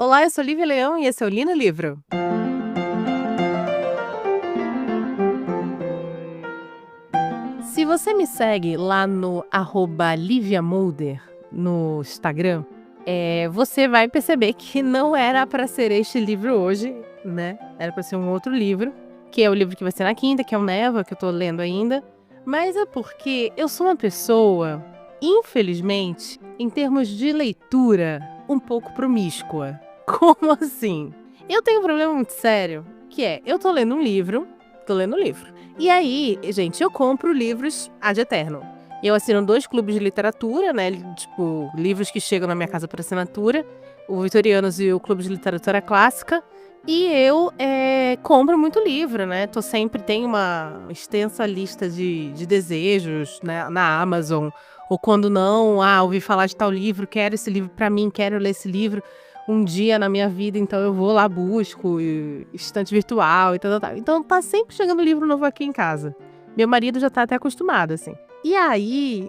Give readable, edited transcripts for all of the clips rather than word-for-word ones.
Olá, eu sou Lívia Leão e esse é o Li no Livro. Se você me segue lá no @liviamolder no Instagram, você vai perceber que não era para ser este livro hoje, né? Era para ser um outro livro, que é o livro que vai ser na quinta, que é o Neva, que eu tô lendo ainda. Mas é porque eu sou uma pessoa, infelizmente, em termos de leitura, um pouco promíscua. Como assim? Eu tenho um problema muito sério, que é, eu tô lendo um livro. E aí, gente, eu compro livros ad eterno. Eu assino 2 clubes de literatura, né? Tipo, livros que chegam na minha casa por assinatura, o Vitorianos e o Clube de Literatura Clássica. E eu compro muito livro, né? Tenho uma extensa lista de desejos, né, na Amazon. Ou quando não, ouvi falar de tal livro, quero esse livro pra mim, quero ler esse livro um dia na minha vida, então eu vou lá, busco, estante virtual e tal. Então tá sempre chegando livro novo aqui em casa. Meu marido já tá até acostumado, assim. E aí,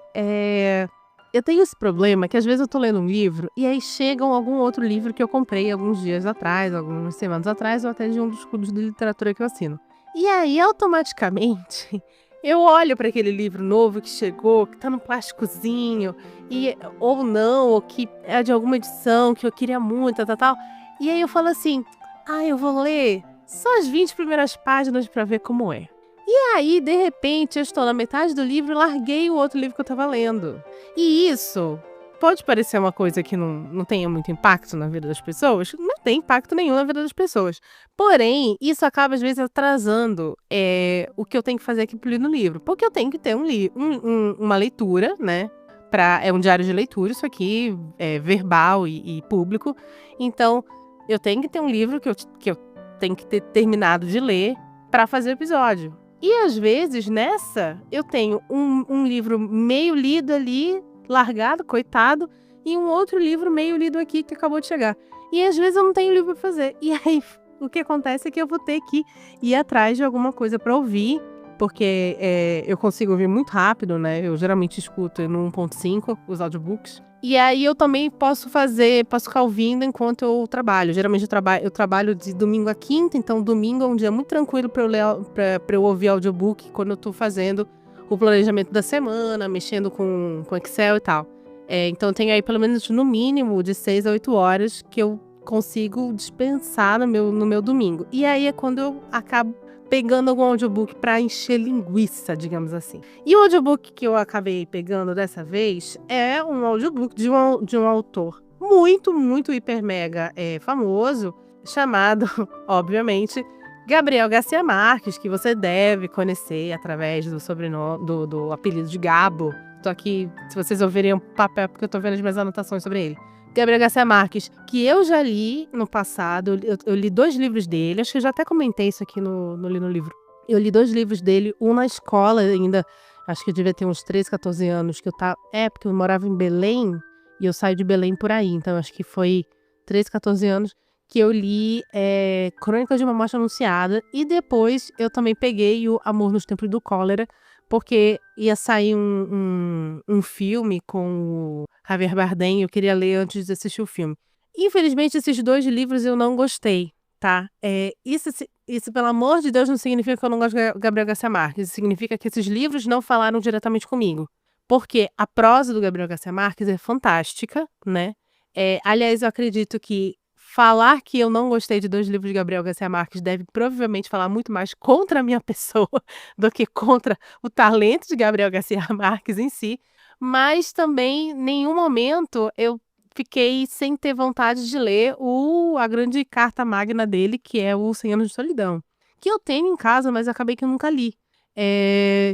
eu tenho esse problema que às vezes eu tô lendo um livro e aí chega algum outro livro que eu comprei alguns dias atrás, algumas semanas atrás, ou até de um dos clubes de literatura que eu assino. E aí, automaticamente, eu olho para aquele livro novo que chegou, que tá no plásticozinho, ou não, ou que é de alguma edição que eu queria muito, tal. E aí eu falo assim, eu vou ler só as 20 primeiras páginas para ver como é. E aí, de repente, eu estou na metade do livro e larguei o outro livro que eu estava lendo. E isso pode parecer uma coisa que não tenha muito impacto na vida das pessoas. Não tem impacto nenhum na vida das pessoas. Porém, isso acaba, às vezes, atrasando o que eu tenho que fazer aqui pro Li no Livro. Porque eu tenho que ter uma leitura, né? É um diário de leitura, isso aqui é verbal e público. Então, eu tenho que ter um livro que eu tenho que ter terminado de ler para fazer o episódio. E às vezes, nessa, eu tenho um livro meio lido ali, largado, coitado, e um outro livro meio lido aqui que acabou de chegar. E às vezes eu não tenho livro pra fazer. E aí, o que acontece é que eu vou ter que ir atrás de alguma coisa pra ouvir, porque eu consigo ouvir muito rápido, né? Eu geralmente escuto no 1.5 os audiobooks. E aí eu também posso ficar ouvindo enquanto eu trabalho. Geralmente eu trabalho de domingo a quinta, então domingo é um dia muito tranquilo pra eu ouvir audiobook quando eu tô fazendo o planejamento da semana, mexendo com Excel e tal. Então eu tenho aí pelo menos no mínimo de 6 a 8 horas que eu consigo dispensar no meu domingo. E aí é quando eu acabo pegando algum audiobook pra encher linguiça, digamos assim. E o audiobook que eu acabei pegando dessa vez é um audiobook de um autor muito, muito hiper mega famoso, chamado, obviamente, Gabriel Garcia Marques, que você deve conhecer através do sobrenome, do apelido de Gabo. Tô aqui, se vocês ouvirem o papel, porque eu tô vendo as minhas anotações sobre ele. Gabriel Garcia Marques, que eu já li no passado, eu li 2 livros dele, acho que eu já até comentei isso aqui no Li no Livro. Eu li 2 livros dele, um na escola ainda, acho que eu devia ter uns 13, 14 anos, porque eu morava em Belém, e eu saí de Belém por aí, então acho que foi 13, 14 anos que eu li Crônicas de uma Morte Anunciada, e depois eu também peguei o Amor nos Tempos do Cólera, porque ia sair um filme com o Javier Bardem, eu queria ler antes de assistir o filme. Infelizmente, esses 2 livros eu não gostei, tá? Isso, pelo amor de Deus, não significa que eu não gosto de Gabriel Garcia Marques. Isso significa que esses livros não falaram diretamente comigo. Porque a prosa do Gabriel Garcia Marques é fantástica, né? Aliás, eu acredito que falar que eu não gostei de 2 livros de Gabriel Garcia Marques deve provavelmente falar muito mais contra a minha pessoa do que contra o talento de Gabriel Garcia Marques em si. Mas também, em nenhum momento, eu fiquei sem ter vontade de ler a grande carta magna dele, que é o 100 Anos de Solidão. Que eu tenho em casa, mas acabei que eu nunca li.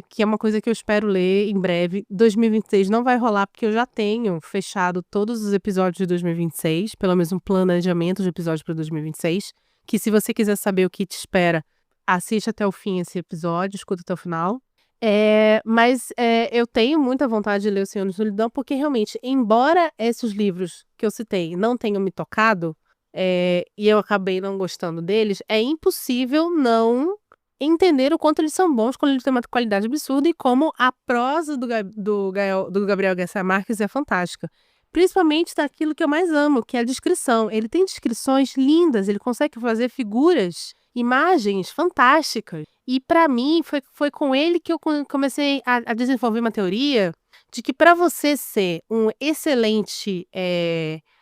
Que é uma coisa que eu espero ler em breve. 2026 não vai rolar, porque eu já tenho fechado todos os episódios de 2026, pelo menos um planejamento de episódios para 2026, que se você quiser saber o que te espera, assiste até o fim esse episódio, escuta até o final. Mas eu tenho muita vontade de ler O Senhor de Solidão, porque realmente, embora esses livros que eu citei não tenham me tocado, e eu acabei não gostando deles, é impossível não entender o quanto eles são bons, quando eles têm uma qualidade absurda, e como a prosa do Gabriel Garcia Marques é fantástica. principalmente daquilo que eu mais amo, que é a descrição. Ele tem descrições lindas, ele consegue fazer figuras, imagens fantásticas. E para mim foi com ele que eu comecei a desenvolver uma teoria de que para você ser um excelente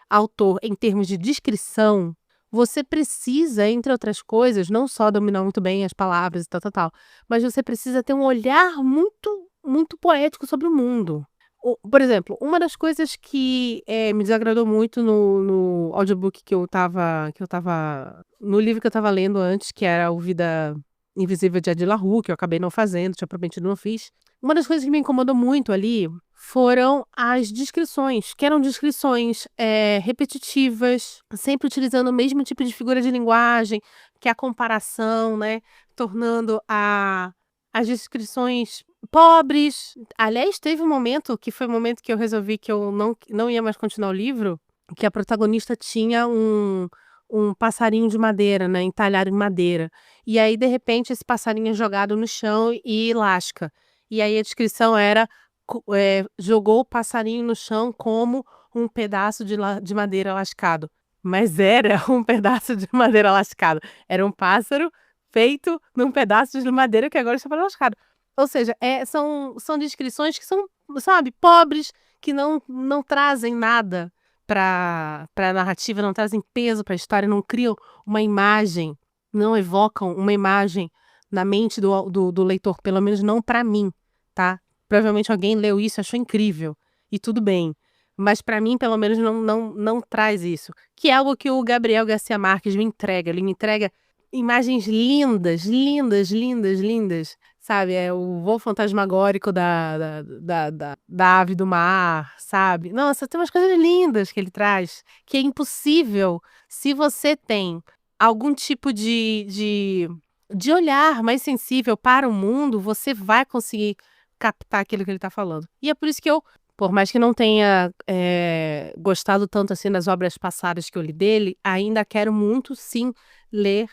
autor em termos de descrição, você precisa, entre outras coisas, não só dominar muito bem as palavras e tal, tal, tal, mas você precisa ter um olhar muito, muito poético sobre o mundo. Por exemplo, uma das coisas que me desagradou muito no audiobook no livro que eu estava lendo antes, que era O Vida Invisível de Adi LaRue, que eu acabei não fazendo, tinha prometido, não fiz. Uma das coisas que me incomodou muito ali foram as descrições, que eram descrições repetitivas, sempre utilizando o mesmo tipo de figura de linguagem, que é a comparação, né? Tornando as descrições pobres. Aliás, teve um momento, que foi o momento que eu resolvi que eu não ia mais continuar o livro, que a protagonista tinha um passarinho de madeira, né? Entalhado em madeira. E aí, de repente, esse passarinho é jogado no chão e lasca. E aí a descrição era, jogou o passarinho no chão como um pedaço de madeira lascado. Mas era um pedaço de madeira lascado. Era um pássaro feito num pedaço de madeira que agora estava lascado. Ou seja, são descrições que são, sabe, pobres, que não trazem nada para a narrativa, não trazem peso para a história, não criam uma imagem, não evocam uma imagem na mente do leitor, pelo menos não para mim, tá? Provavelmente alguém leu isso e achou incrível, e tudo bem. Mas para mim, pelo menos, não traz isso. Que é algo que o Gabriel Garcia Marques me entrega. Ele me entrega imagens lindas, lindas, lindas, lindas. Sabe, é o voo fantasmagórico da ave do mar, sabe? Nossa, tem umas coisas lindas que ele traz, que é impossível se você tem algum tipo de olhar mais sensível para o mundo, você vai conseguir captar aquilo que ele está falando. E é por isso que eu, por mais que não tenha gostado tanto assim das obras passadas que eu li dele, ainda quero muito, sim, ler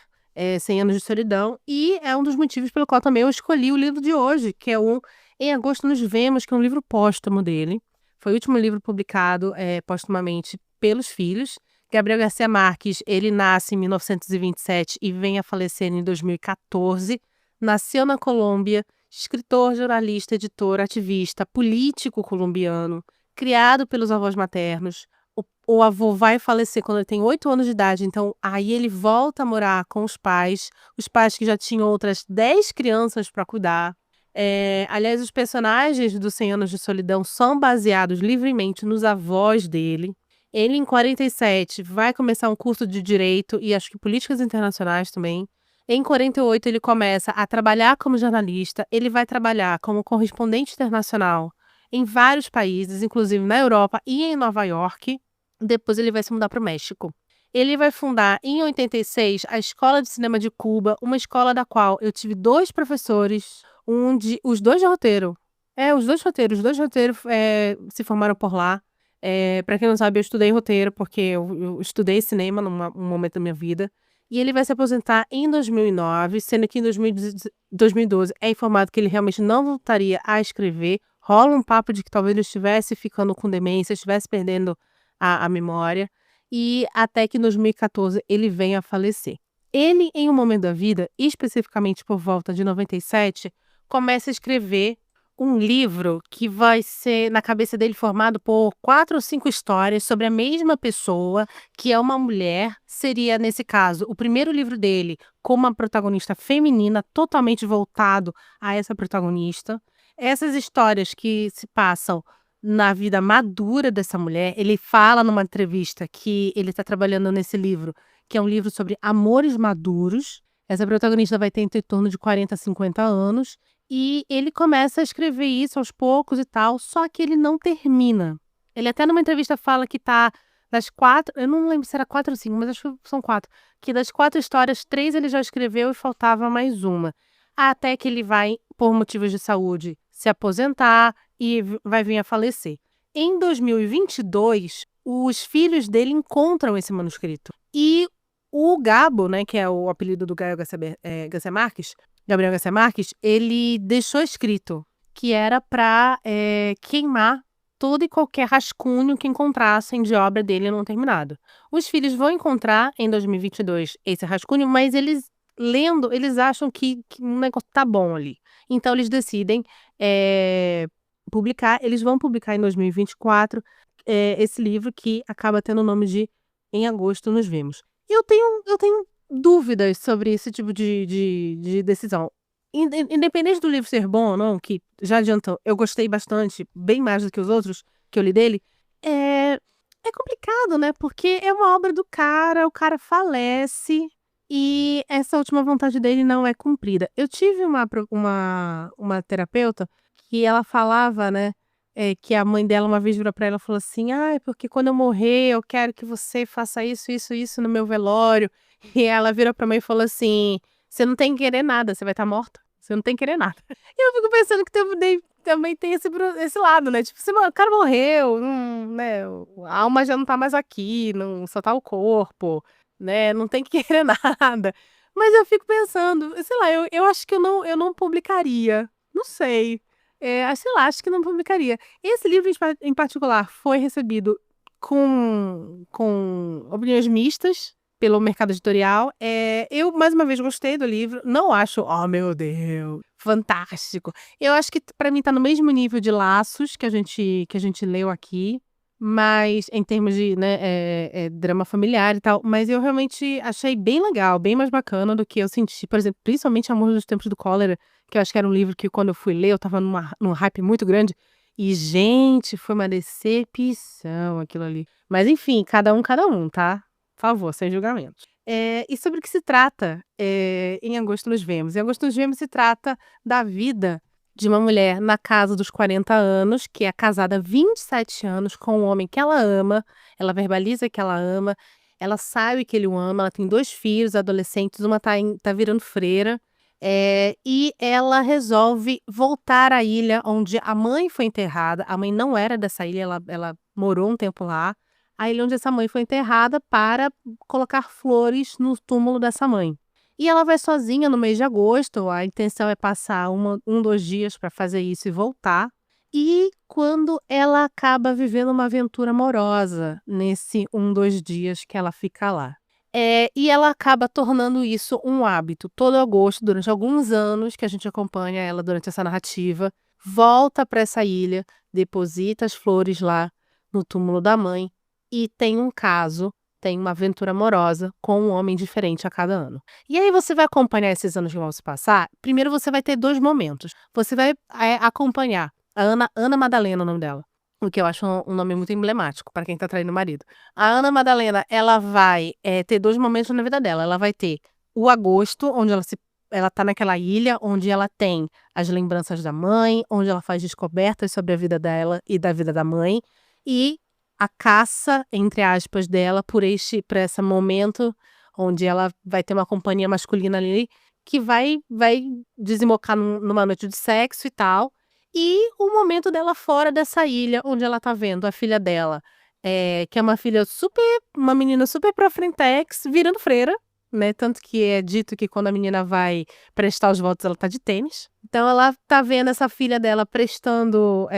100 Anos de Solidão, e é um dos motivos pelo qual também eu escolhi o livro de hoje, que é o Em Agosto Nos Vemos, que é um livro póstumo dele. Foi o último livro publicado póstumamente pelos filhos. Gabriel Garcia Marques, ele nasce em 1927 e vem a falecer em 2014. Nasceu na Colômbia, escritor, jornalista, editor, ativista, político colombiano, criado pelos avós maternos. O avô vai falecer quando ele tem 8 anos de idade, então aí ele volta a morar com os pais que já tinham outras 10 crianças para cuidar. Aliás, os personagens do 100 Anos de Solidão são baseados livremente nos avós dele. Ele, em 47, vai começar um curso de Direito e acho que Políticas Internacionais também. Em 48, ele começa a trabalhar como jornalista. Ele vai trabalhar como correspondente internacional em vários países, inclusive na Europa e em Nova York. Depois ele vai se mudar para o México. Ele vai fundar, em 86, a Escola de Cinema de Cuba, uma escola da qual eu tive 2 professores, os dois de roteiro. Os dois roteiros se formaram por lá. Para quem não sabe, eu estudei roteiro, porque eu estudei cinema num momento da minha vida. E ele vai se aposentar em 2009, sendo que em 2012 é informado que ele realmente não voltaria a escrever. Rola um papo de que talvez ele estivesse ficando com demência, estivesse perdendo a memória, e até que em 2014 ele venha a falecer. Ele, em um momento da vida, especificamente por volta de 97, começa a escrever um livro que vai ser, na cabeça dele, formado por 4 ou 5 histórias sobre a mesma pessoa, que é uma mulher. Seria, nesse caso, o primeiro livro dele com uma protagonista feminina, totalmente voltado a essa protagonista. Essas histórias que se passam na vida madura dessa mulher. Ele fala numa entrevista que ele está trabalhando nesse livro, que é um livro sobre amores maduros. Essa protagonista vai ter em torno de 40 a 50 anos. E ele começa a escrever isso aos poucos e tal, só que ele não termina. Ele até numa entrevista fala que tá das 4, eu não lembro se era 4 ou 5, mas acho que são 4, que das 4 histórias, 3 ele já escreveu e faltava mais uma. Até que ele vai, por motivos de saúde, se aposentar e vai vir a falecer. Em 2022, os filhos dele encontram esse manuscrito. E o Gabo, né, que é o apelido do Gabriel Garcia Marques, ele deixou escrito que era para queimar todo e qualquer rascunho que encontrassem de obra dele não terminado. Os filhos vão encontrar em 2022 esse rascunho, mas eles lendo, eles acham que um negócio tá bom ali. Então eles decidem publicar, eles vão publicar em 2024 esse livro que acaba tendo o nome de Em Agosto Nos Vemos. Eu tenho dúvidas sobre esse tipo de decisão. Independente do livro ser bom ou não, que já adiantou, eu gostei bastante, bem mais do que os outros que eu li dele, é complicado, né? Porque é uma obra do cara, o cara falece e essa última vontade dele não é cumprida. Eu tive uma terapeuta que ela falava, né, que a mãe dela uma vez virou pra ela e falou assim: "Ah, é porque quando eu morrer eu quero que você faça isso, isso, isso no meu velório". E ela virou pra mãe e falou assim: "Você não tem que querer nada, você vai estar morta. Você não tem que querer nada". E eu fico pensando que também tem esse lado, né, tipo, se o cara morreu, né, a alma já não tá mais aqui, não só tá o corpo, né, não tem que querer nada. Mas eu fico pensando, sei lá, eu acho que eu não publicaria, não sei, sei lá, acho que não publicaria. Esse livro em particular foi recebido com opiniões mistas pelo mercado editorial. Eu, mais uma vez, gostei do livro. Não acho, oh meu Deus, fantástico. Eu acho que pra mim tá no mesmo nível de Laços que a gente leu aqui, mas em termos de, né, drama familiar e tal. Mas eu realmente achei bem legal, bem mais bacana do que eu senti, por exemplo, principalmente Amor dos Tempos do Cólera, que eu acho que era um livro que quando eu fui ler eu estava num hype muito grande. E, gente, foi uma decepção aquilo ali. Mas enfim, cada um, tá? Por favor, sem julgamentos. E sobre o que se trata, Em Agosto Nos Vemos? Em Agosto Nos Vemos se trata da vida de uma mulher na casa dos 40 anos, que é casada há 27 anos com um homem que ela ama, ela verbaliza que ela ama, ela sabe que ele o ama, ela tem 2 filhos adolescentes, uma tá virando freira, e ela resolve voltar à ilha onde a mãe foi enterrada. A mãe não era dessa ilha, ela morou um tempo lá. A ilha onde essa mãe foi enterrada para colocar flores no túmulo dessa mãe. E ela vai sozinha no mês de agosto, a intenção é passar 2 dias para fazer isso e voltar. E quando ela acaba vivendo uma aventura amorosa nesse 2 dias que ela fica lá. E ela acaba tornando isso um hábito. Todo agosto, durante alguns anos que a gente acompanha ela durante essa narrativa, volta para essa ilha, deposita as flores lá no túmulo da mãe e tem uma aventura amorosa com um homem diferente a cada ano. E aí você vai acompanhar esses anos que vão se passar. Primeiro você vai ter 2 momentos. Você vai acompanhar a Ana Madalena, o nome dela, o que eu acho um nome muito emblemático para quem tá traindo o marido. A Ana Madalena, ela vai ter 2 momentos na vida dela. Ela vai ter o agosto, onde ela tá naquela ilha, onde ela tem as lembranças da mãe, onde ela faz descobertas sobre a vida dela e da vida da mãe, e a caça, entre aspas, dela por esse momento onde ela vai ter uma companhia masculina ali, que vai desembocar numa noite de sexo e tal. E o momento dela fora dessa ilha, onde ela tá vendo a filha dela, que é uma menina super pra frentex, virando freira, né? Tanto que é dito que quando a menina vai prestar os votos, ela tá de tênis. Então ela tá vendo essa filha dela prestando,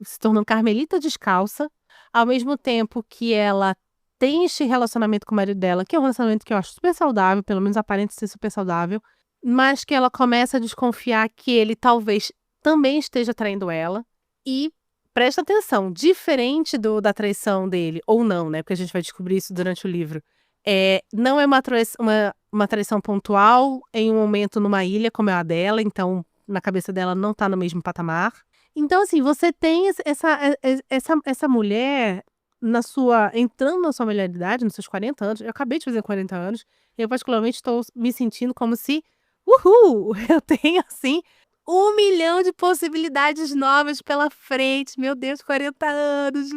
se tornando carmelita descalça, ao mesmo tempo que ela tem esse relacionamento com o marido dela, que é um relacionamento que eu acho super saudável, pelo menos aparenta ser super saudável, mas que ela começa a desconfiar que ele talvez também esteja traindo ela. E presta atenção, diferente da traição dele, ou não, né? Porque a gente vai descobrir isso durante o livro. Não é uma traição pontual em um momento numa ilha como é a dela, então na cabeça dela não tá no mesmo patamar. Então, assim, você tem essa mulher entrando na sua maioridade, nos seus 40 anos. Eu acabei de fazer 40 anos. Eu, particularmente, estou me sentindo como se, uhul, eu tenho, assim, 1 milhão de possibilidades novas pela frente. Meu Deus, 40 anos,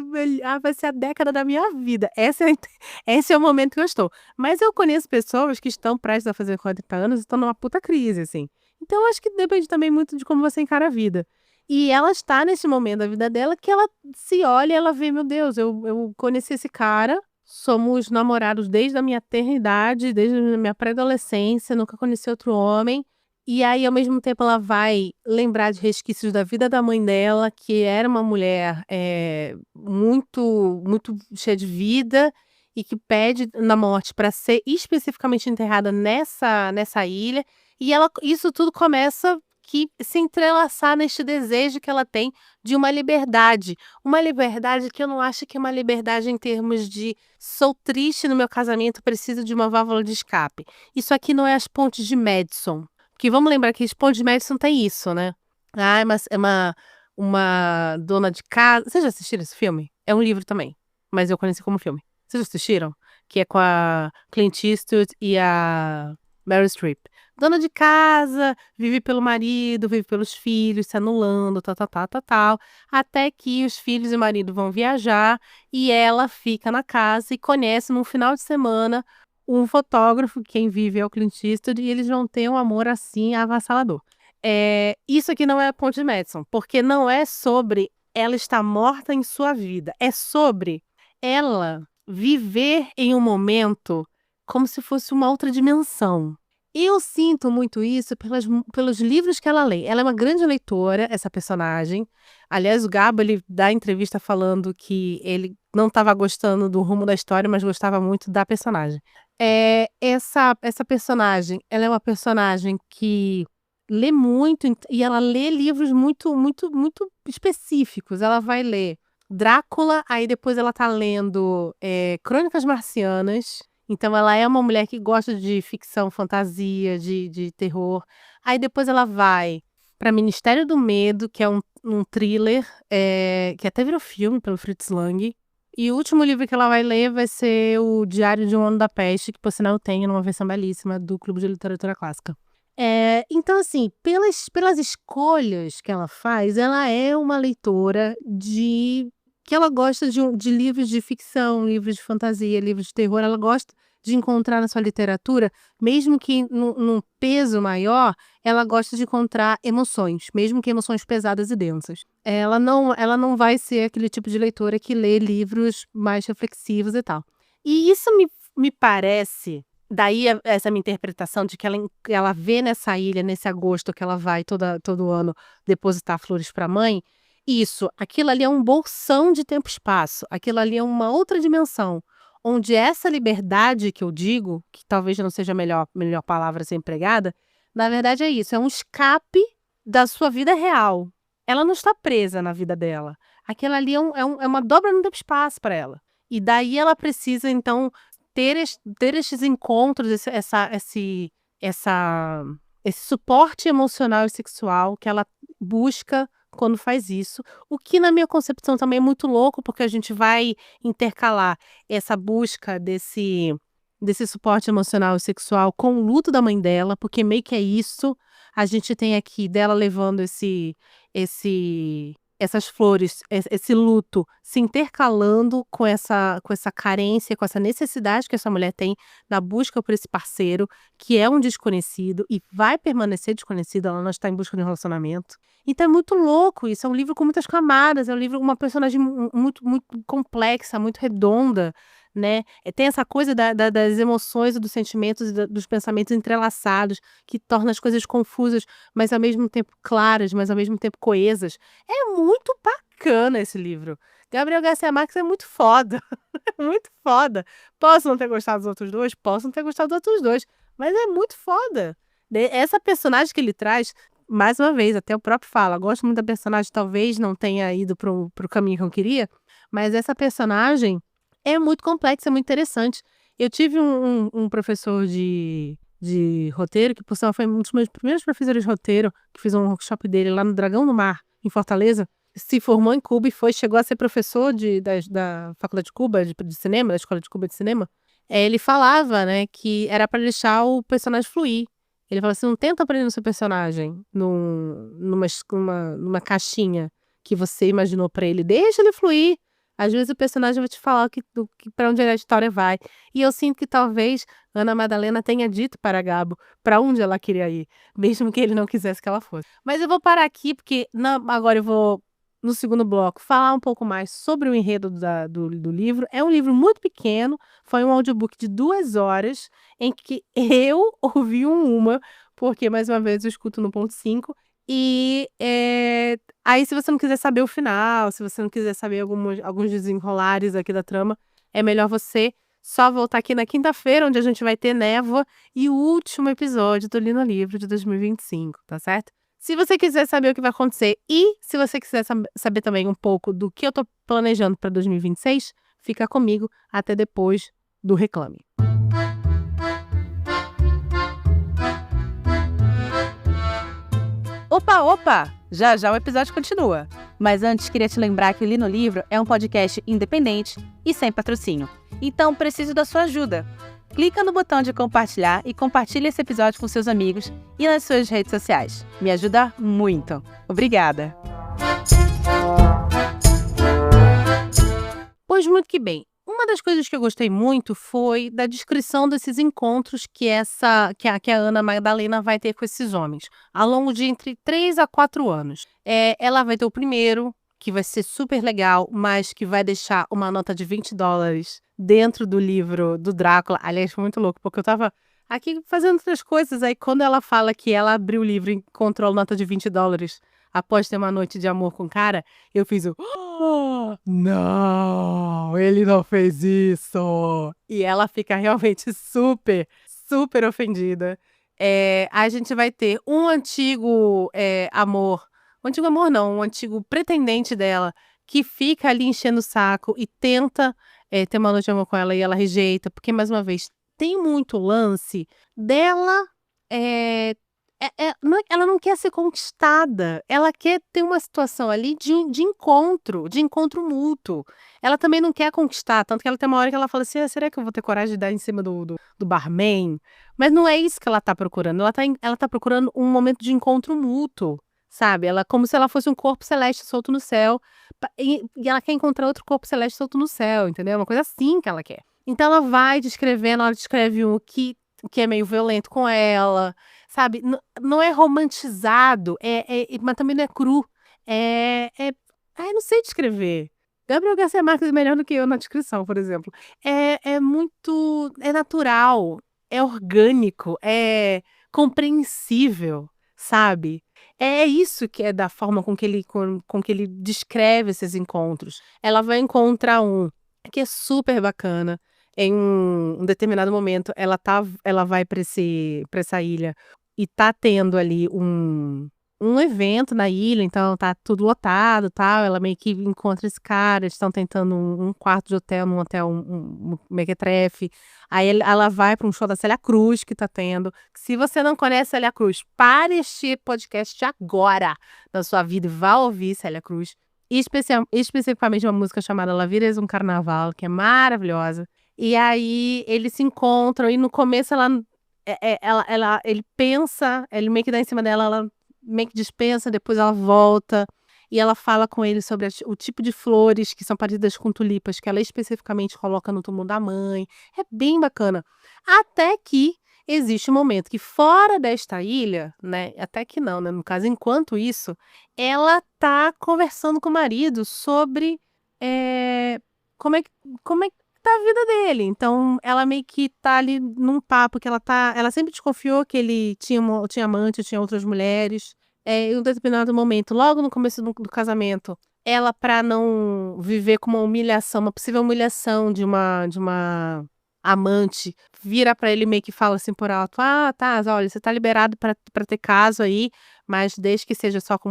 vai ser a década da minha vida. Esse é o momento que eu estou. Mas eu conheço pessoas que estão prestes a fazer 40 anos e estão numa puta crise, assim. Então, eu acho que depende também muito de como você encara a vida. E ela está nesse momento da vida dela que ela se olha e ela vê, meu Deus, eu conheci esse cara, somos namorados desde a minha tenra idade, desde a minha pré-adolescência, nunca conheci outro homem. E aí, ao mesmo tempo, ela vai lembrar de resquícios da vida da mãe dela, que era uma mulher muito, muito cheia de vida e que pede na morte para ser especificamente enterrada nessa ilha. E isso tudo começa que se entrelaçar neste desejo que ela tem de uma liberdade. Uma liberdade que eu não acho que é uma liberdade em termos de sou triste no meu casamento, preciso de uma válvula de escape. Isso aqui não é As Pontes de Madison. Porque vamos lembrar que As Pontes de Madison tem isso, né? Ah, é uma dona de casa. Vocês já assistiram esse filme? É um livro também, mas eu conheci como filme. Vocês já assistiram? Que é com a Clint Eastwood e a Meryl Streep. Dona de casa, vive pelo marido, vive pelos filhos, se anulando, tal, tal, tal, tal, tal. Até que os filhos e o marido vão viajar e ela fica na casa e conhece num final de semana um fotógrafo, quem vive é o Clint Eastwood, e eles vão ter um amor assim avassalador. Isso aqui não é a Ponte de Madison, porque não é sobre ela estar morta em sua vida, é sobre ela viver em um momento como se fosse uma outra dimensão. Eu sinto muito isso pelos livros que ela lê. Ela é uma grande leitora, essa personagem. Aliás, o Gabo, ele dá entrevista falando que ele não estava gostando do rumo da história, mas gostava muito da personagem. Essa personagem, ela é uma personagem que lê muito e ela lê livros muito, muito, muito específicos. Ela vai ler Drácula, aí depois ela tá lendo Crônicas Marcianas. Então ela é uma mulher que gosta de ficção, fantasia, de terror. Aí depois ela vai para Ministério do Medo, que é um thriller, que até virou filme pelo Fritz Lang. E o último livro que ela vai ler vai ser o Diário de um Ano da Peste, que por sinal eu tenho numa versão belíssima do Clube de Literatura Clássica. Então, assim, pelas escolhas que ela faz, ela é uma leitora que ela gosta de livros de ficção, livros de fantasia, livros de terror. Ela gosta de encontrar na sua literatura, mesmo que num peso maior, ela gosta de encontrar emoções, mesmo que emoções pesadas e densas. Ela não vai ser aquele tipo de leitora que lê livros mais reflexivos e tal. E isso me parece. Daí essa minha interpretação de que ela vê nessa ilha, nesse agosto que ela vai todo ano depositar flores para a mãe, aquilo ali é um bolsão de tempo e espaço, aquilo ali é uma outra dimensão, onde essa liberdade que eu digo, que talvez não seja a melhor palavra a ser empregada, na verdade é isso, é um escape da sua vida real. Ela não está presa na vida dela. Aquilo ali é uma dobra no tempo e espaço para ela. E daí ela precisa, então, ter esses encontros, esse suporte emocional e sexual que ela busca quando faz isso. O que, na minha concepção, também é muito louco, porque a gente vai intercalar essa busca desse suporte emocional e sexual com o luto da mãe dela, porque meio que é isso. A gente tem aqui dela levando essas flores, esse luto se intercalando com essa carência, com essa necessidade que essa mulher tem na busca por esse parceiro, que é um desconhecido e vai permanecer desconhecido, ela não está em busca de um relacionamento. Então é muito louco isso, é um livro com muitas camadas, é um livro com uma personagem muito, muito complexa, muito redonda, né? Tem essa coisa das emoções e dos sentimentos e dos pensamentos entrelaçados, que torna as coisas confusas, mas ao mesmo tempo claras, mas ao mesmo tempo coesas. É muito bacana esse livro. Gabriel Garcia Marques é muito foda. É muito foda. Posso não ter gostado dos outros dois? Posso não ter gostado dos outros dois. Mas é muito foda. Essa personagem que ele traz, mais uma vez, até o próprio fala, gosto muito da personagem, talvez não tenha ido pro caminho que eu queria, mas essa personagem é muito complexa, é muito interessante. Eu tive um professor de roteiro, que por sinal foi um dos meus primeiros professores de roteiro, que fiz um workshop dele lá no Dragão do Mar, em Fortaleza. Se formou em Cuba e chegou a ser professor da Faculdade de Cuba, de cinema, da Escola de Cuba de Cinema. Ele falava, né, que era para deixar o personagem fluir. Ele falava assim, não tenta aprender no seu personagem, numa caixinha que você imaginou para ele. Deixa ele fluir. Às vezes o personagem vai te falar para onde a história vai. E eu sinto que talvez Ana Madalena tenha dito para Gabo para onde ela queria ir, mesmo que ele não quisesse que ela fosse. Mas eu vou parar aqui, porque agora eu vou, no segundo bloco, falar um pouco mais sobre o enredo do livro. É um livro muito pequeno, foi um audiobook de 2 horas, em que eu ouvi uma, porque, mais uma vez, eu escuto no ponto 5. E aí, se você não quiser saber o final, se você não quiser saber alguns desenrolares aqui da trama, é melhor você só voltar aqui na quinta-feira, onde a gente vai ter Névoa e o último episódio do Lino Livro de 2025, tá certo? Se você quiser saber o que vai acontecer e se você quiser saber também um pouco do que eu tô planejando para 2026, fica comigo até depois do Reclame. Opa! Já já o episódio continua. Mas antes, queria te lembrar que o Li no Livro é um podcast independente e sem patrocínio. Então, preciso da sua ajuda. Clica no botão de compartilhar e compartilhe esse episódio com seus amigos e nas suas redes sociais. Me ajuda muito. Obrigada! Pois muito que bem. Uma das coisas que eu gostei muito foi da descrição desses encontros que a Ana Magdalena vai ter com esses homens, ao longo de entre 3 a 4 anos. Ela vai ter o primeiro, que vai ser super legal, mas que vai deixar uma nota de $20 dentro do livro do Drácula. Aliás, foi muito louco, porque eu tava aqui fazendo outras coisas, aí quando ela fala que ela abriu o livro e encontrou a nota de $20 após ter uma noite de amor com o cara, eu fiz o... Não, ele não fez isso. E ela fica realmente super, super ofendida. A gente vai ter um antigo amor. Um antigo amor não, um antigo pretendente dela que fica ali enchendo o saco e tenta ter uma noite de amor com ela e ela rejeita. Porque, mais uma vez, tem muito lance dela... ela não quer ser conquistada, ela quer ter uma situação ali de encontro mútuo. Ela também não quer conquistar, tanto que ela tem uma hora que ela fala assim, será que eu vou ter coragem de dar em cima do barman? Mas não é isso que ela tá procurando, ela tá procurando um momento de encontro mútuo, sabe? Como se ela fosse um corpo celeste solto no céu, e ela quer encontrar outro corpo celeste solto no céu, entendeu? Uma coisa assim que ela quer. Então ela vai descrevendo, ela descreve um que é meio violento com ela, sabe? Não é romantizado, mas também não é cru. Não sei descrever. Gabriel Garcia Marques é melhor do que eu na descrição, por exemplo. É muito... É natural, é orgânico, é compreensível, sabe? É isso que é da forma com que ele descreve esses encontros. Ela vai encontrar um que é super bacana. Em um determinado momento, ela vai para essa ilha e tá tendo ali um evento na ilha, então tá tudo lotado, tal. Ela meio que encontra esse cara, eles estão tentando um quarto de hotel, num hotel, um mequetrefe. Aí ela vai para um show da Célia Cruz que tá tendo. Se você não conhece Célia Cruz, pare este podcast agora na sua vida e vá ouvir Célia Cruz. Especificamente uma música chamada La Vida es un Carnaval, que é maravilhosa. E aí eles se encontram e no começo ele pensa, ele meio que dá em cima dela, ela meio que dispensa, depois ela volta e ela fala com ele sobre o tipo de flores que são parecidas com tulipas, que ela especificamente coloca no túmulo da mãe. É bem bacana. Até que existe um momento que fora desta ilha, né, até que não, né, no caso, enquanto isso, ela tá conversando com o marido sobre como é que tá a vida dele. Então, ela meio que tá ali num papo que ela sempre desconfiou que ele tinha amante, tinha outras mulheres. Em um determinado momento, logo no começo do casamento, ela, pra não viver com uma possível humilhação de uma amante, vira pra ele meio que fala assim por alto, tá, olha, você tá liberado pra ter caso aí, mas desde que seja só com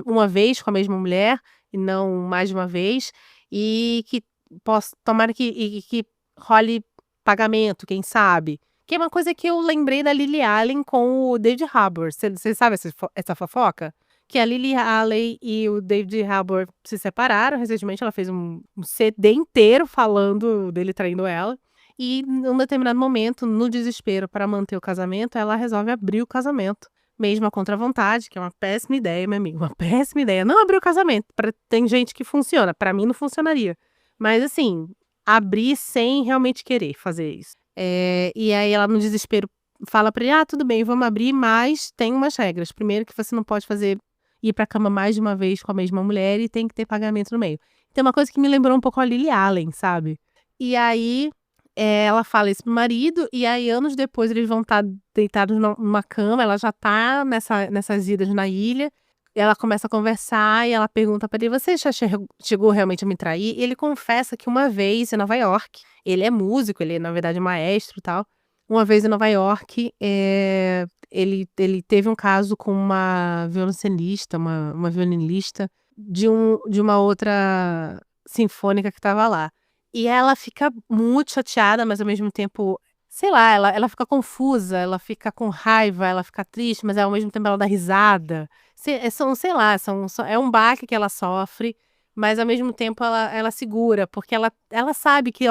uma vez com a mesma mulher, e não mais de uma vez, e que tomara que role pagamento, quem sabe. Que é uma coisa que eu lembrei da Lily Allen com o David Harbour. Você sabe essa fofoca? Que a Lily Allen e o David Harbour se separaram recentemente. Ela fez um CD inteiro falando dele traindo ela. E em um determinado momento, no desespero para manter o casamento, ela resolve abrir o casamento. Mesmo a contra vontade, que é uma péssima ideia, meu amigo. Uma péssima ideia. Não abrir o casamento. Tem gente que funciona. Para mim não funcionaria. Mas assim, abrir sem realmente querer fazer isso. E aí ela no desespero fala pra ele, tudo bem, vamos abrir, mas tem umas regras. Primeiro que você não pode ir pra cama mais de uma vez com a mesma mulher e tem que ter pagamento no meio. Tem uma coisa que me lembrou um pouco a Lily Allen, sabe? E aí ela fala isso pro marido, e aí anos depois eles vão estar deitados numa cama, ela já tá nessas idas na ilha, ela começa a conversar e ela pergunta pra ele: "Você já chegou realmente a me trair?" E ele confessa que uma vez em Nova York, ele é músico, ele é na verdade maestro e tal, uma vez em Nova York, ele teve um caso com uma violoncelista, uma violinista de uma outra sinfônica que estava lá. E ela fica muito chateada, mas ao mesmo tempo, sei lá, ela fica confusa, ela fica com raiva, ela fica triste, mas ao mesmo tempo ela dá risada. Sei lá, é um baque que ela sofre, mas ao mesmo tempo ela segura, porque ela sabe que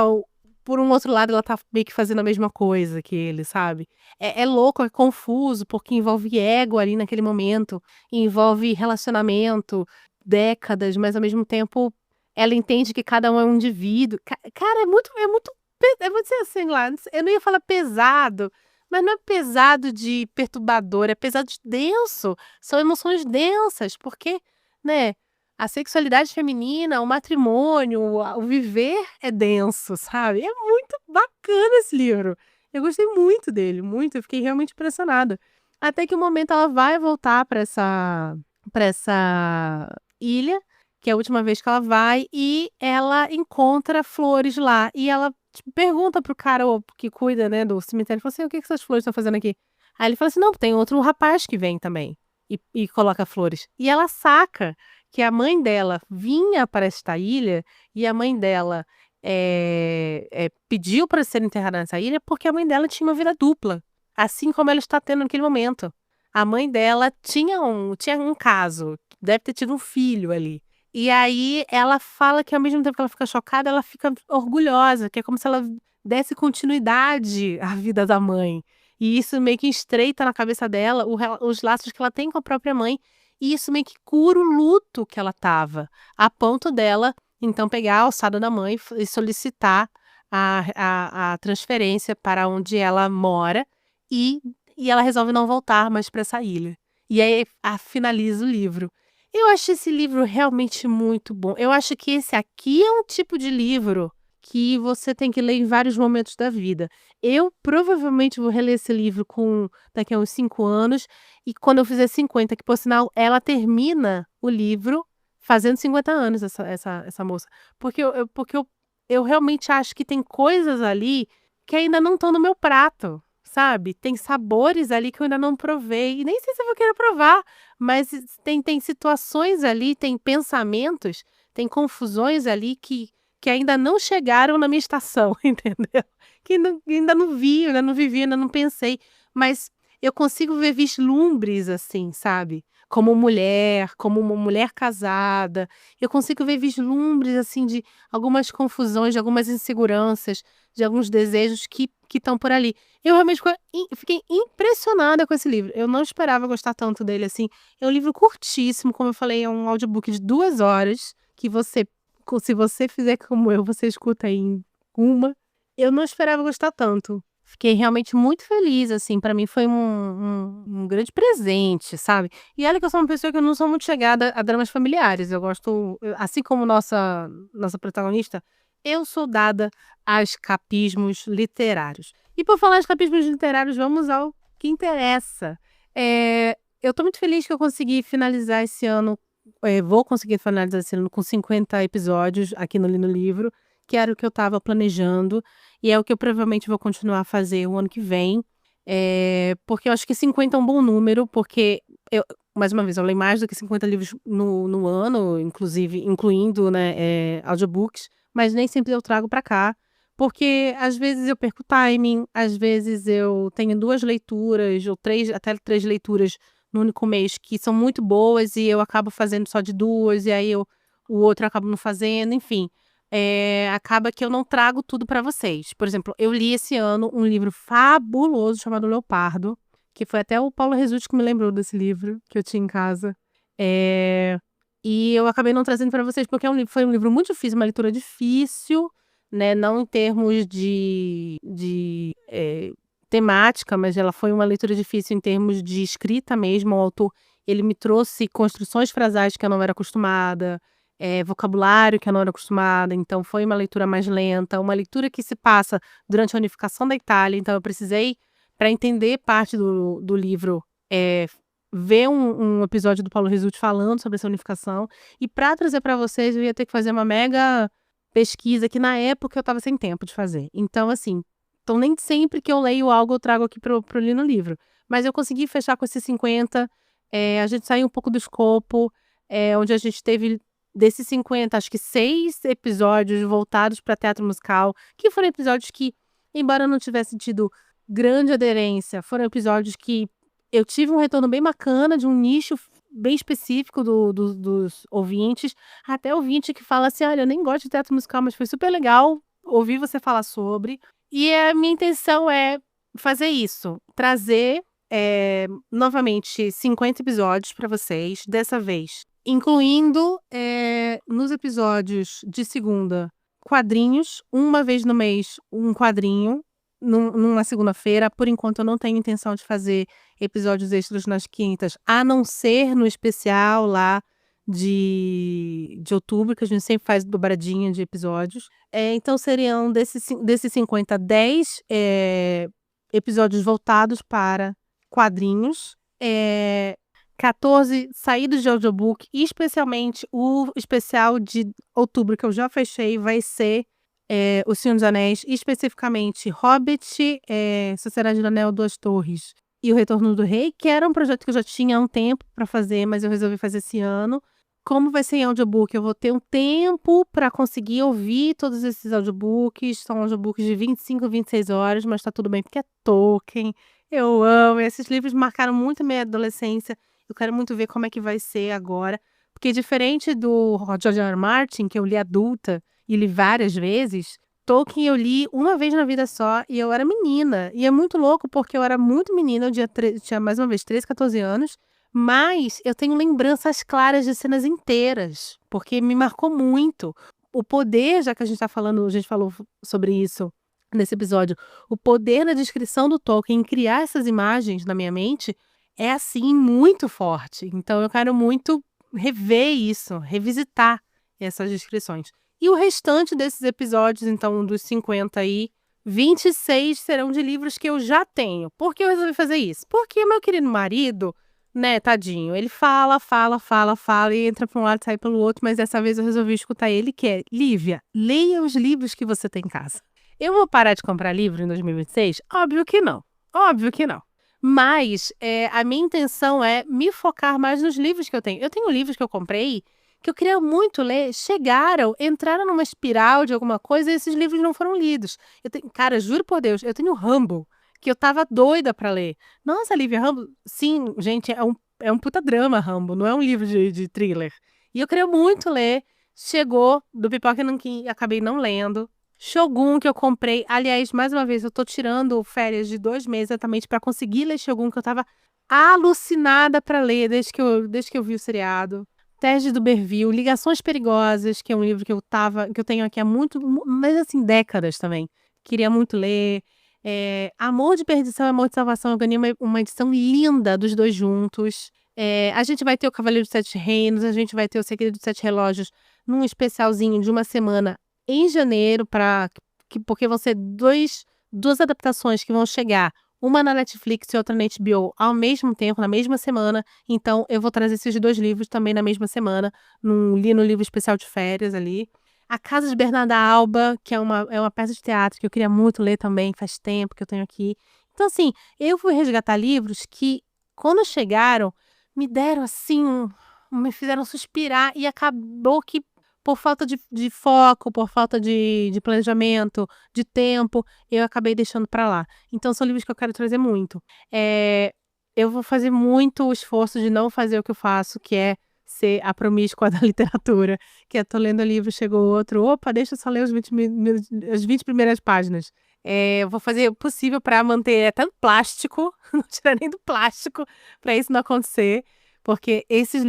por um outro lado ela tá meio que fazendo a mesma coisa que ele, sabe? É louco, é confuso, porque envolve ego ali naquele momento, envolve relacionamento, décadas, mas ao mesmo tempo ela entende que cada um é um indivíduo. Cara, eu vou dizer assim lá, eu não ia falar pesado, mas não é pesado de perturbador, é pesado de denso. São emoções densas, porque, né, a sexualidade feminina, o matrimônio, o viver é denso, sabe? É muito bacana esse livro. Eu gostei muito dele, muito, eu fiquei realmente impressionada. Até que um momento ela vai voltar para essa ilha, que é a última vez que ela vai, e ela encontra flores lá. E ela, tipo, pergunta pro cara que cuida, né, do cemitério, fala assim: "O que que essas flores estão fazendo aqui?" Aí ele fala assim: "Não, tem outro rapaz que vem também e coloca flores." E ela saca que a mãe dela vinha para esta ilha e a mãe dela pediu para ser enterrada nessa ilha porque a mãe dela tinha uma vida dupla, assim como ela está tendo naquele momento. A mãe dela tinha um caso, deve ter tido um filho ali. E aí ela fala que ao mesmo tempo que ela fica chocada, ela fica orgulhosa, que é como se ela desse continuidade à vida da mãe. E isso meio que estreita na cabeça dela os laços que ela tem com a própria mãe, e isso meio que cura o luto que ela estava, a ponto dela, então, pegar a alçada da mãe e solicitar a transferência para onde ela mora, e ela resolve não voltar mais para essa ilha. E aí finaliza o livro. Eu acho esse livro realmente muito bom. Eu acho que esse aqui é um tipo de livro que você tem que ler em vários momentos da vida. Eu provavelmente vou reler esse livro daqui a uns 5 anos, e quando eu fizer 50, que por sinal ela termina o livro fazendo 50 anos, essa moça. Porque eu realmente acho que tem coisas ali que ainda não estão no meu prato, sabe? Tem sabores ali que eu ainda não provei, e nem sei se eu vou querer provar, mas tem situações ali, tem pensamentos, tem confusões ali que ainda não chegaram na minha estação, entendeu? Que ainda não vi, ainda não vivi, ainda não pensei, mas eu consigo ver vislumbres assim, sabe? Como uma mulher casada, eu consigo ver vislumbres assim de algumas confusões, de algumas inseguranças, de alguns desejos que estão por ali. Eu realmente fiquei impressionada com esse livro. Eu não esperava gostar tanto dele assim. É um livro curtíssimo, como eu falei, é um audiobook de 2 horas, que se você fizer como eu, você escuta em uma. Eu não esperava gostar tanto. Fiquei realmente muito feliz, assim, pra mim foi um grande presente, sabe. E olha que eu sou uma pessoa que eu não sou muito chegada a dramas familiares, eu gosto, assim como nossa protagonista, eu sou dada a escapismos literários. E por falar em escapismos literários, vamos ao que interessa. Eu tô muito feliz que eu consegui finalizar esse ano, vou conseguir finalizar esse ano com 50 episódios aqui no Li no Livro, que era o que eu estava planejando, e é o que eu provavelmente vou continuar a fazer o ano que vem. Porque eu acho que 50 é um bom número, porque mais uma vez, eu leio mais do que 50 livros no ano, inclusive incluindo, né, audiobooks, mas nem sempre eu trago para cá, porque às vezes eu perco o timing, às vezes eu tenho 2 leituras ou 3, até 3 leituras no único mês que são muito boas e eu acabo fazendo só de 2, e aí o outro eu acabo não fazendo, enfim. Acaba que eu não trago tudo para vocês. Por exemplo, eu li esse ano um livro fabuloso chamado Leopardo, que foi até o Paulo Resulti que me lembrou desse livro, que eu tinha em casa. E eu acabei não trazendo para vocês, porque foi um livro muito difícil, uma leitura difícil, né? Não em termos de temática, mas ela foi uma leitura difícil em termos de escrita mesmo. O autor, ele me trouxe construções frasais que eu não era acostumada, vocabulário que eu não era acostumada, então foi uma leitura mais lenta, uma leitura que se passa durante a unificação da Itália, então eu precisei, para entender parte do livro, ver um episódio do Paulo Resulti falando sobre essa unificação, e para trazer para vocês eu ia ter que fazer uma mega pesquisa que na época eu estava sem tempo de fazer. Então, assim, nem sempre que eu leio algo eu trago aqui pro Li no Livro, mas eu consegui fechar com esses 50, a gente saiu um pouco do escopo, onde a gente teve desses 50, acho que 6 episódios voltados para teatro musical, que foram episódios que, embora eu não tivesse tido grande aderência, foram episódios que eu tive um retorno bem bacana de um nicho bem específico dos ouvintes, até ouvinte que fala assim, olha, eu nem gosto de teatro musical, mas foi super legal ouvir você falar sobre. E a minha intenção é fazer isso, trazer novamente 50 episódios para vocês, dessa vez incluindo nos episódios de segunda, quadrinhos, uma vez no mês, um quadrinho, numa segunda-feira. Por enquanto, eu não tenho intenção de fazer episódios extras nas quintas, a não ser no especial lá de outubro, que a gente sempre faz dobradinha de episódios. Então, seriam desses 50, 10 episódios voltados para quadrinhos. 14 saídas de audiobook, e especialmente o especial de outubro, que eu já fechei, vai ser O Senhor dos Anéis, especificamente Hobbit, Sociedade do Anel, Duas Torres e O Retorno do Rei, que era um projeto que eu já tinha há um tempo para fazer, mas eu resolvi fazer esse ano. Como vai ser em audiobook, eu vou ter um tempo para conseguir ouvir todos esses audiobooks. São audiobooks de 25, 26 horas, mas tá tudo bem, porque é Tolkien. Eu amo, esses livros marcaram muito a minha adolescência. Eu quero muito ver como é que vai ser agora, porque diferente do George R. R. Martin, que eu li adulta e li várias vezes, Tolkien eu li uma vez na vida só e eu era menina. E é muito louco porque eu era muito menina, eu tinha mais uma vez 13, 14 anos, mas eu tenho lembranças claras de cenas inteiras, porque me marcou muito. O poder, já que a gente falou sobre isso nesse episódio, o poder na descrição do Tolkien em criar essas imagens na minha mente é, assim, muito forte. Então, eu quero muito rever isso, revisitar essas descrições. E o restante desses episódios, então, dos 50 aí, 26 serão de livros que eu já tenho. Por que eu resolvi fazer isso? Porque meu querido marido, né, tadinho, ele fala e entra para um lado e sai pelo outro, mas dessa vez eu resolvi escutar ele, que é: Lívia, leia os livros que você tem em casa. Eu vou parar de comprar livro em 2026? Óbvio que não. Óbvio que não. Mas a minha intenção é me focar mais nos livros que eu tenho. Eu tenho livros que eu comprei que eu queria muito ler, entraram numa espiral de alguma coisa e esses livros não foram lidos. Cara, juro por Deus, eu tenho Rambo, que eu tava doida pra ler. Nossa, Lívia, Rambo... Sim, gente, é um puta drama, Rambo, não é um livro de thriller. E eu queria muito ler. Chegou do Pipoca Nanquim e acabei não lendo. Shogun, que eu comprei. Aliás, mais uma vez, eu tô tirando férias de 2 meses exatamente para conseguir ler Shogun, que eu tava alucinada para ler desde que eu vi o seriado. Tese do Berville, Ligações Perigosas, que é um livro que eu tenho aqui há mas assim, décadas também. Queria muito ler. Amor de Perdição e Amor de Salvação, eu ganhei uma edição linda dos dois juntos. A gente vai ter o Cavaleiro dos Sete Reinos, a gente vai ter o Segredo dos Sete Relógios num especialzinho de uma semana em janeiro, porque vão ser duas adaptações que vão chegar, uma na Netflix e outra na HBO ao mesmo tempo, na mesma semana. Então eu vou trazer esses 2 livros também na mesma semana, no livro especial de férias ali. A Casa de Bernarda Alba, que é uma peça de teatro que eu queria muito ler também, faz tempo que eu tenho aqui. Então, assim, eu fui resgatar livros que, quando chegaram, me deram assim, me fizeram suspirar, e acabou que, por falta de foco, por falta de planejamento, de tempo, eu acabei deixando para lá. Então, são livros que eu quero trazer muito. Eu vou fazer muito esforço de não fazer o que eu faço, que é ser a promíscua da literatura, que é: tô lendo livro, chegou outro, opa, deixa eu só ler as 20 primeiras páginas. Eu vou fazer o possível para manter até o plástico, não tirar nem do plástico, para isso não acontecer, porque esses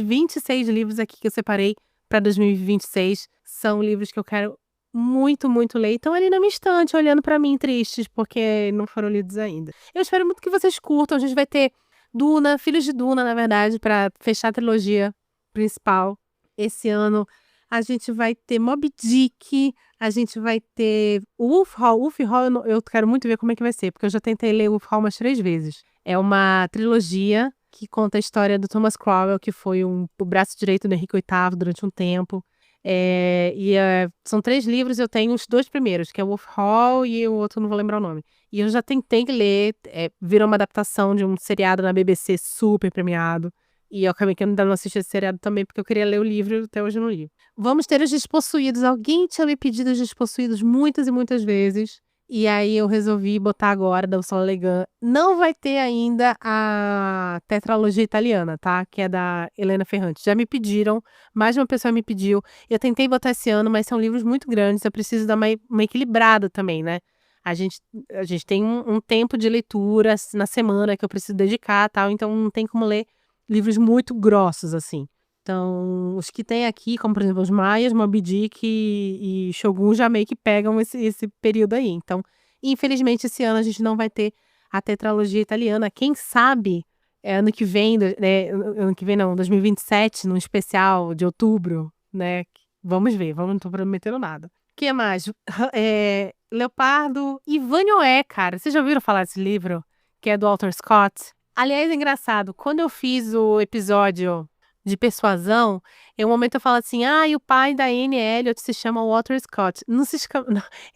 26 livros aqui que eu separei para 2026 são livros que eu quero muito, muito ler. Estão ali na minha estante, olhando para mim, tristes, porque não foram lidos ainda. Eu espero muito que vocês curtam. A gente vai ter Duna, Filhos de Duna, na verdade, para fechar a trilogia principal. esse ano a gente vai ter Moby Dick, a gente vai ter o Wolf Hall. Wolf Hall eu quero muito ver como é que vai ser, porque eu já tentei ler o Wolf Hall umas 3 vezes. É uma trilogia que conta a história do Thomas Cromwell, que foi o braço direito do Henrique VIII durante um tempo. São 3 livros, eu tenho os 2 primeiros, que é o Wolf Hall e o outro não vou lembrar o nome. E eu já tentei ler, virou uma adaptação de um seriado na BBC super premiado. E eu acabei que ainda não assisti esse seriado também, porque eu queria ler o livro, até hoje eu não li. Vamos ter os Despossuídos. Alguém tinha me pedido os Despossuídos muitas e muitas vezes. E aí eu resolvi botar agora, da Ursula Le Guin. Não vai ter ainda a tetralogia italiana, tá? Que é da Helena Ferrante. Já me pediram, mais de uma pessoa me pediu. Eu tentei botar esse ano, mas são livros muito grandes. Eu preciso dar uma equilibrada também, né? A gente tem um tempo de leitura na semana que eu preciso dedicar, tal. Então não tem como ler livros muito grossos, assim. Então, os que tem aqui, como por exemplo os Maias, Moby Dick e Shogun, já meio que pegam esse período aí. Então, infelizmente, esse ano a gente não vai ter a tetralogia italiana. Quem sabe, ano que vem, ano que vem não, 2027, num especial de outubro, né? Vamos ver, não tô prometendo nada. O que mais? Leopardo e Vanier, cara. Vocês já ouviram falar desse livro? Que é do Walter Scott? Aliás, é engraçado, quando eu fiz o episódio de persuasão, em um momento eu falo assim, e o pai da Anne Elliot se chama Walter Scott. Não,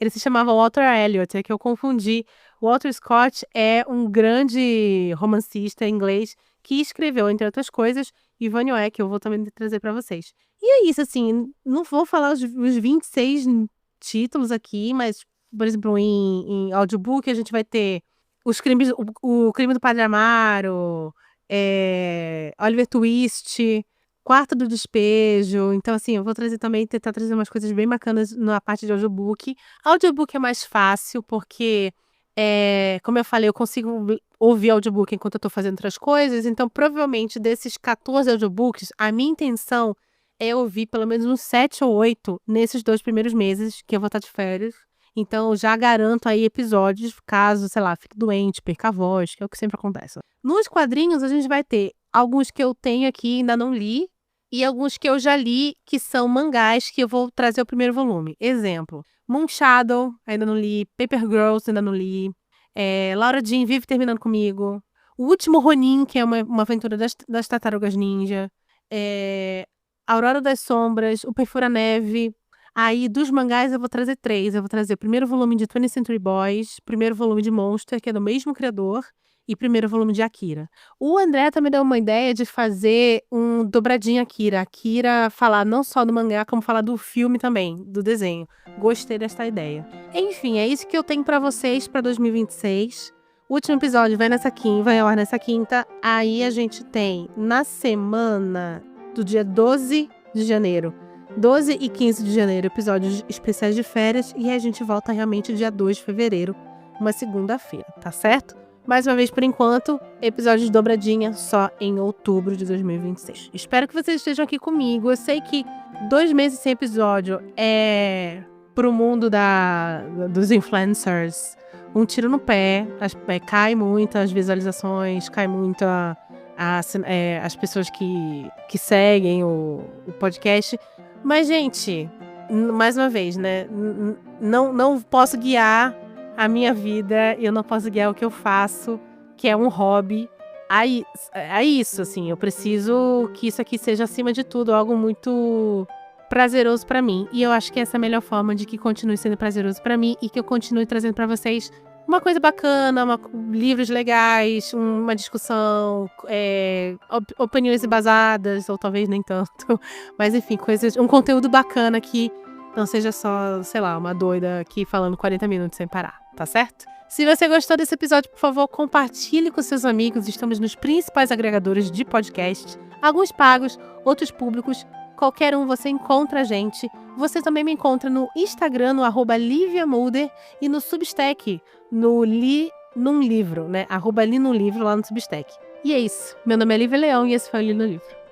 ele se chamava Walter Elliot, é que eu confundi. Walter Scott é um grande romancista inglês que escreveu, entre outras coisas, Vanier, que eu vou também trazer para vocês. E é isso, assim, não vou falar os 26 títulos aqui, mas, por exemplo, em audiobook a gente vai ter o Crime do Padre Amaro, Oliver Twist, Quarto do Despejo. Então, assim, eu vou tentar trazer umas coisas bem bacanas na parte de audiobook. Audiobook é mais fácil, porque, como eu falei, eu consigo ouvir audiobook enquanto eu tô fazendo outras coisas. Então, provavelmente, desses 14 audiobooks, a minha intenção é ouvir pelo menos uns 7 ou 8 nesses 2 primeiros meses que eu vou estar de férias. Então, já garanto aí episódios, caso, sei lá, fique doente, perca a voz, que é o que sempre acontece. Nos quadrinhos, a gente vai ter alguns que eu tenho aqui e ainda não li, e alguns que eu já li, que são mangás, que eu vou trazer o primeiro volume. Exemplo, Moonshadow, ainda não li, Paper Girls, ainda não li, Laura Jean Vive Terminando Comigo, O Último Ronin, que é uma aventura das Tartarugas Ninja, Aurora das Sombras, O Perfura Neve. Aí, dos mangás, eu vou trazer 3. Eu vou trazer o primeiro volume de 20th Century Boys, primeiro volume de Monster, que é do mesmo criador, e primeiro volume de Akira. O André também deu uma ideia de fazer um dobradinho Akira. Akira falar não só do mangá, como falar do filme também, do desenho. Gostei desta ideia. Enfim, é isso que eu tenho pra vocês pra 2026. O último episódio vai ao ar nessa quinta. Aí a gente tem, na semana do dia 12 de janeiro, 12 e 15 de janeiro, episódios especiais de férias, e a gente volta realmente dia 2 de fevereiro, uma segunda-feira, tá certo? Mais uma vez, por enquanto, episódio de dobradinha só em outubro de 2026. Espero que vocês estejam aqui comigo. Eu sei que 2 meses sem episódio pro mundo dos influencers um tiro no pé, cai muito as visualizações, cai muito as pessoas que seguem o podcast. Mas, gente, mais uma vez, né? Não posso guiar a minha vida, eu não posso guiar o que eu faço, que é um hobby. É isso, assim, eu preciso que isso aqui seja, acima de tudo, algo muito prazeroso pra mim. E eu acho que essa é a melhor forma de que continue sendo prazeroso pra mim e que eu continue trazendo pra vocês uma coisa bacana, livros legais, uma discussão, opiniões embasadas, ou talvez nem tanto. Mas enfim, um conteúdo bacana que não seja só, sei lá, uma doida aqui falando 40 minutos sem parar, tá certo? Se você gostou desse episódio, por favor, compartilhe com seus amigos. Estamos nos principais agregadores de podcast, alguns pagos, outros públicos. Qualquer um você encontra a gente. Você também me encontra no Instagram, no @LiviaMulder, e no Substack, no Li Num Livro, né? @Li Num Livro lá no Substack. E é isso. Meu nome é Lívia Leão e esse foi o Li no Livro.